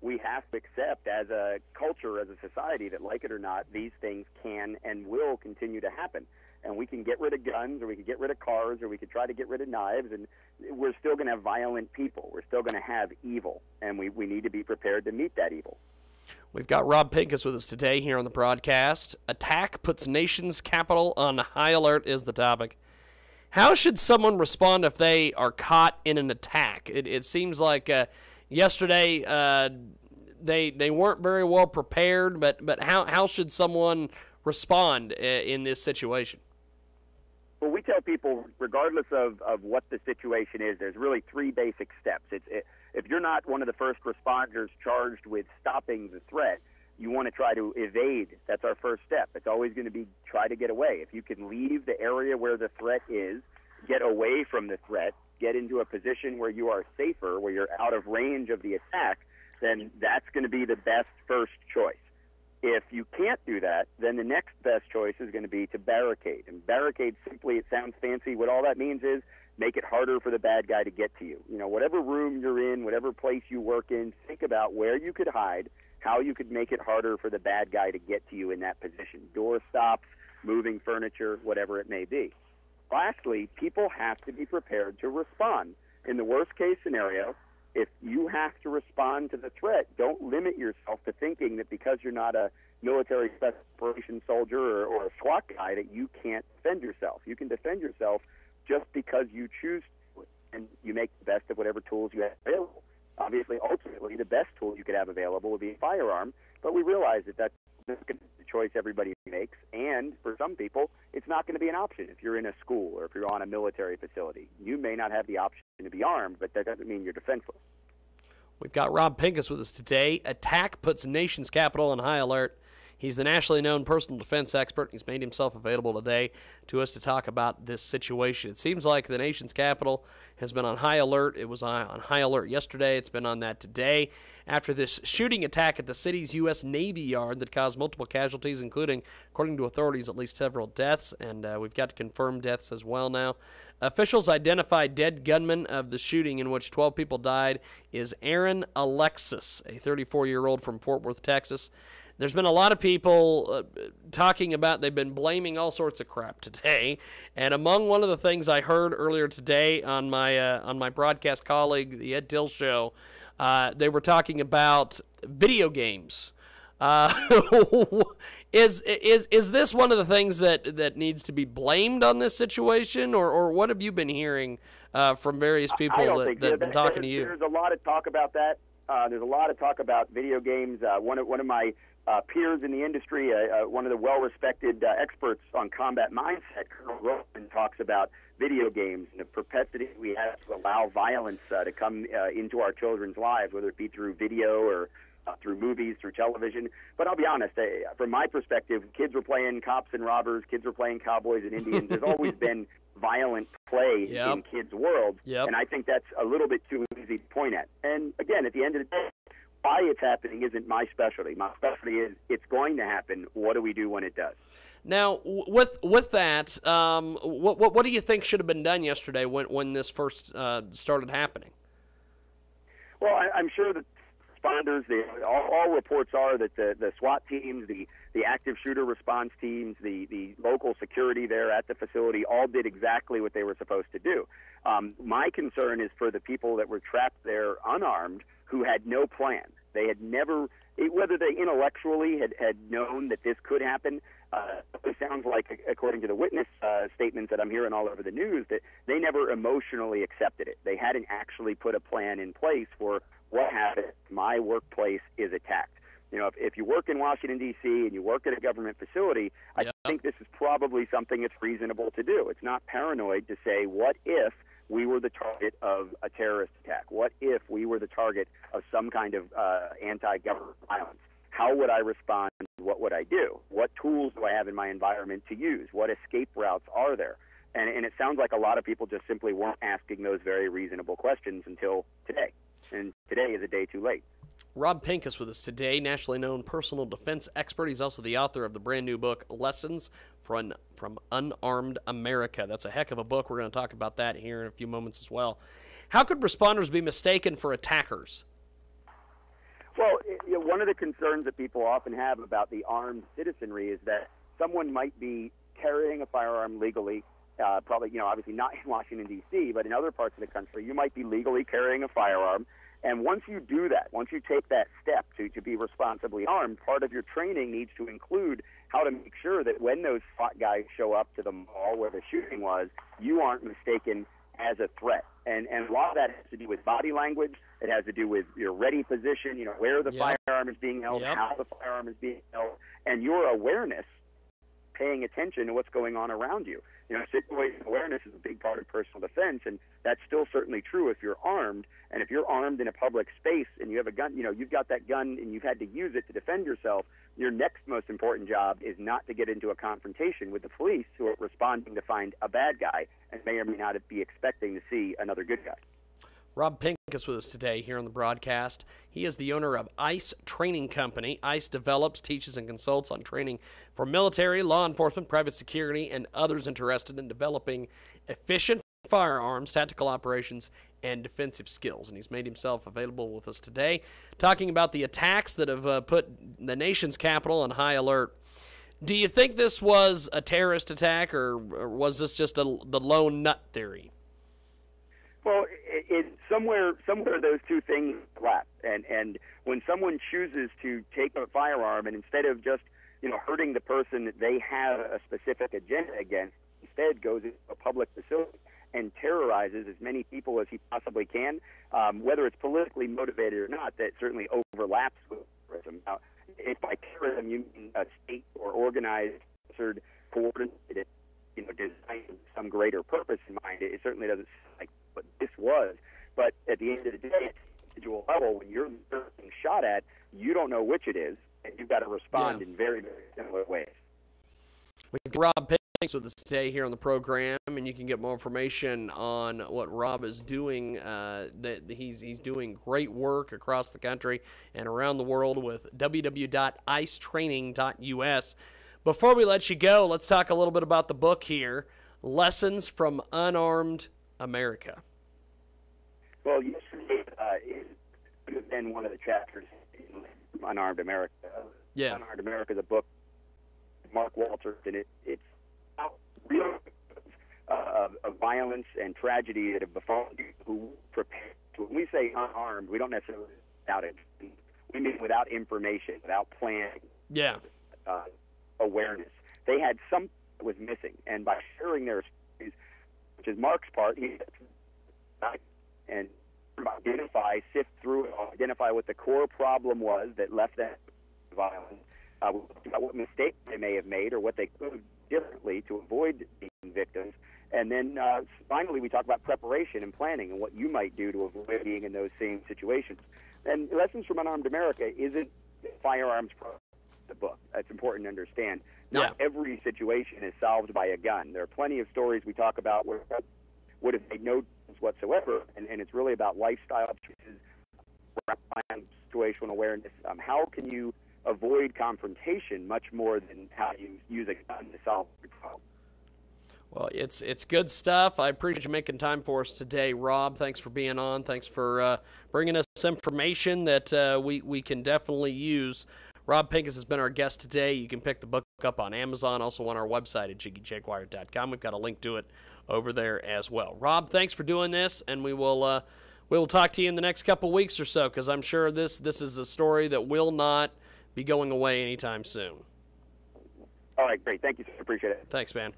we have to accept as a culture, as a society, that, like it or not, these things can and will continue to happen. And we can get rid of guns, or we can get rid of cars, or we could try to get rid of knives, and we're still going to have violent people. We're still going to have evil, and we need to be prepared to meet that evil. We've got Rob Pincus with us today here on the broadcast. Attack puts nation's capital on high alert is the topic. How should someone respond if they are caught in an attack? It seems like yesterday they weren't very well prepared, but how should someone respond in this situation? Well, we tell people, regardless of what the situation is, there's really three basic steps. If you're not one of the first responders charged with stopping the threat, you want to try to evade. That's our first step. It's always going to be try to get away. If you can leave the area where the threat is, get away from the threat, get into a position where you are safer, where you're out of range of the attack, then that's going to be the best first choice. If you can't do that, then the next best choice is going to be to barricade. And barricade, simply, it sounds fancy. What all that means is make it harder for the bad guy to get to you. You know, whatever room you're in, whatever place you work in, think about where you could hide, how you could make it harder for the bad guy to get to you in that position. Door stops, moving furniture, whatever it may be. Lastly, people have to be prepared to respond. In the worst-case scenario, if you have to respond to the threat, don't limit yourself to thinking that because you're not a military special operations soldier or a SWAT guy that you can't defend yourself. You can defend yourself just because you choose to, and you make the best of whatever tools you have available. Obviously, ultimately, the best tool you could have available would be a firearm, but we realize that that's the choice everybody makes, and for some people, it's not going to be an option. If you're in a school or if you're on a military facility, you may not have the option to be armed, but that doesn't mean you're defenseless. We've got Rob Pincus with us today. Attack puts nation's capital on high alert. He's the nationally known personal defense expert. He's made himself available today to us to talk about this situation. It seems like the nation's capital has been on high alert. It was on high alert yesterday. It's been on that today after this shooting attack at the city's U.S. Navy yard that caused multiple casualties, including, according to authorities, at least several deaths. And we've got to confirm deaths as well now. Officials identified dead gunman of the shooting in which 12 people died is Aaron Alexis, a 34-year-old from Fort Worth, Texas. There's been a lot of people talking about, they've been blaming all sorts of crap today. And among one of the things I heard earlier today on my broadcast colleague, the Ed Dill Show, they were talking about video games. Is this one of the things that needs to be blamed on this situation, or what have you been hearing from various people that have been talking to you? There's a lot of talk about that. There's a lot of talk about video games. One of my peers in the industry, one of the well-respected experts on combat mindset, Colonel Roman, talks about video games and the propensity we have to allow violence to come into our children's lives, whether it be through video or through movies, through television. But I'll be honest, from my perspective, kids were playing cops and robbers, kids were playing cowboys and Indians. There's always been violent play in kids' worlds, and I think that's a little bit too easy to point at. And again, at the end of the day, why it's happening isn't my specialty. My specialty is it's going to happen. What do we do when it does? Now, with that, what do you think should have been done yesterday when this first started happening? Well, I'm sure that responders, all reports are that the SWAT teams, the active shooter response teams, the local security there at the facility all did exactly what they were supposed to do. My concern is for the people that were trapped there unarmed who had no plan. They had never, whether they intellectually had known that this could happen, it sounds like, according to the witness statements that I'm hearing all over the news, that they never emotionally accepted it. They hadn't actually put a plan in place for what happens if my workplace is attacked. You know, if you work in Washington, D.C., and you work at a government facility, I think this is probably something that's reasonable to do. It's not paranoid to say, what if we were the target of a terrorist attack? What if we were the target of some kind of anti-government violence? How would I respond? What would I do? What tools do I have in my environment to use? What escape routes are there? And it sounds like a lot of people just simply weren't asking those very reasonable questions until today. And today is a day too late. Rob Pincus with us today, nationally known personal defense expert. He's also the author of the brand new book, Lessons from Unarmed America. That's a heck of a book. We're going to talk about that here in a few moments as well. How could responders be mistaken for attackers? Well, Well, one of the concerns that people often have about the armed citizenry is that someone might be carrying a firearm legally, probably, obviously not in Washington, D.C., but in other parts of the country, you might be legally carrying a firearm. And once you do that, once you take that step to be responsibly armed, part of your training needs to include how to make sure that when those SWAT guys show up to the mall where the shooting was, you aren't mistaken as a threat. And a lot of that has to do with body language. It has to do with your ready position, where the firearm is being held, how the firearm is being held, and your awareness, paying attention to what's going on around you. Situational awareness is a big part of personal defense, and that's still certainly true if you're armed. And if you're armed in a public space and you have a gun, you've got that gun and you've had to use it to defend yourself, your next most important job is not to get into a confrontation with the police who are responding to find a bad guy and may or may not be expecting to see another good guy. Rob Pincus with us today here on the broadcast. He is the owner of ICE Training Company. ICE develops, teaches, and consults on training for military, law enforcement, private security, and others interested in developing efficient firearms, tactical operations, and defensive skills. And he's made himself available with us today, talking about the attacks that have put the nation's capital on high alert. Do you think this was a terrorist attack, or was this just the lone nut theory? Well, somewhere those two things collapse. And when someone chooses to take a firearm and instead of just hurting the person that they have a specific agenda against, instead goes into a public facility and terrorizes as many people as he possibly can, whether it's politically motivated or not, that certainly overlaps with terrorism. Now, if by terrorism you mean a state or organized, coordinated, designed with some greater purpose in mind, it certainly doesn't sound like what this was. But at the end of the day, at the individual level, when you're being shot at, you don't know which it is, and you've got to respond in very, very similar ways. We've got Rob Pincus with us today here on the program, and you can get more information on what Rob is doing. That he's doing great work across the country and around the world with www.icetraining.us. Before we let you go, let's talk a little bit about the book here, Lessons from Unarmed America. Well, yesterday it could have been one of the chapters in Unarmed America. Yeah. Unarmed America is a book Mark Walters, and it's about real of violence and tragedy that have befallen people who prepare. When we say unarmed, we don't necessarily mean without it. We mean without information, without planning. Yeah. Awareness. They had something that was missing, and by sharing their stories, which is Mark's part, he and sift through it, identify what the core problem was that left that violence, about what mistakes they may have made or what they could have differently to avoid being victims. And then finally, we talk about preparation and planning and what you might do to avoid being in those same situations. And Lessons from Unarmed America isn't firearms the book. It's important to understand. Not every situation is solved by a gun. There are plenty of stories we talk about where would have made no difference whatsoever, and it's really about lifestyle choices, situational awareness. How can you avoid confrontation much more than how you use a gun to solve the problem? Well, it's good stuff. I appreciate you making time for us today, Rob. Thanks for being on. Thanks for bringing us information that we can definitely use. Rob Pincus has been our guest today. You can pick the book up on Amazon, also on our website at jiggyjaguar.com. We've got a link to it over there as well. Rob, thanks for doing this, and we will talk to you in the next couple weeks or so, because I'm sure this is a story that will not be going away anytime soon. All right, great. Thank you, sir. Appreciate it. Thanks, man.